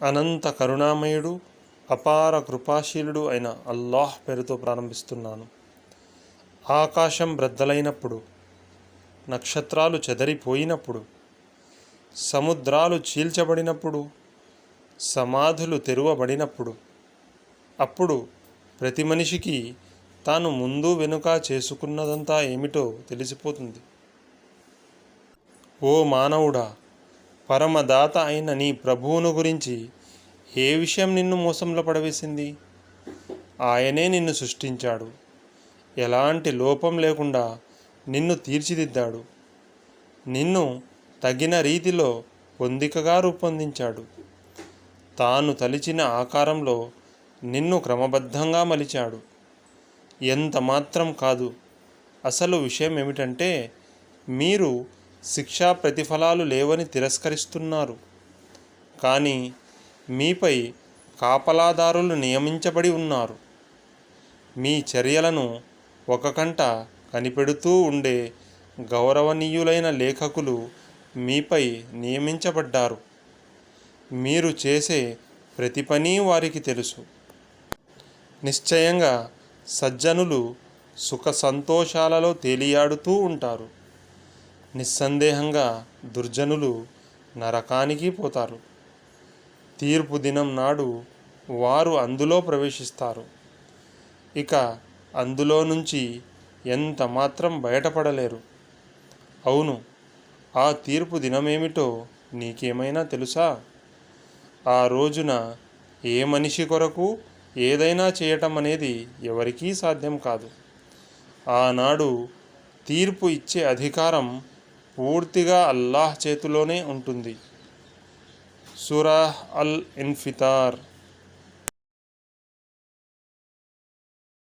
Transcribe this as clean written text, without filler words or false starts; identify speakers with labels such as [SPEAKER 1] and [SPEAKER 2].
[SPEAKER 1] అనంత కరుణామయుడు, అపార కృపాశీలుడు అయిన అల్లాహ్ పేరుతో ప్రారంభిస్తున్నాను. ఆకాశం బ్రద్దలైనప్పుడు, నక్షత్రాలు చెదరిపోయినప్పుడు, సముద్రాలు చీల్చబడినప్పుడు, సమాధులు తెరువబడినప్పుడు, అప్పుడు ప్రతి మనిషికి తాను ముందు వెనుక చేసుకున్నదంతా ఏమిటో తెలిసిపోతుంది. ఓ మానవుడా, పరమదాత అయిన నీ ప్రభువును గురించి ఏ విషయం నిన్ను మోసంలో పడవేసింది? ఆయనే నిన్ను సృష్టించాడు, ఎలాంటి లోపం లేకుండా నిన్ను తీర్చిదిద్దాడు, నిన్ను తగిన రీతిలో పొందికగా రూపొందించాడు, తాను తలిచిన ఆకారంలో నిన్ను క్రమబద్ధంగా మలిచాడు. ఎంత మాత్రం కాదు, అసలు విషయం ఏమిటంటే మీరు శిక్షా ప్రతిఫలాలు లేవని తిరస్కరిస్తున్నారు. కానీ మీపై కాపలాదారులు నియమించబడి ఉన్నారు. మీ చర్యలను ఒక కంట కనిపెడుతూ ఉండే గౌరవనీయులైన లేఖకులు మీపై నియమించబడ్డారు. మీరు చేసే ప్రతి పని వారికి తెలుసు. నిశ్చయంగా సజ్జనులు సుఖ సంతోషాలలో తేలియాడుతూ ఉంటారు. నిస్సందేహంగా దుర్జనులు నరకానికి పోతారు. తీర్పు దినం నాడు వారు అందులో ప్రవేశిస్తారు. ఇక అందులో నుంచి ఎంత మాత్రం బయటపడలేరు. అవును, ఆ తీర్పు దినమేమిటో నీకేమైనా తెలుసా? ఆ రోజున ఏ మనిషి కొరకు ఏదైనా చేయటం అనేది ఎవరికీ సాధ్యం కాదు. ఆనాడు తీర్పు ఇచ్చే అధికారం పూర్తిగా అల్లాహ్ చేతిలోనే ఉంటుంది. సూరా అల్ ఇన్ఫితార్.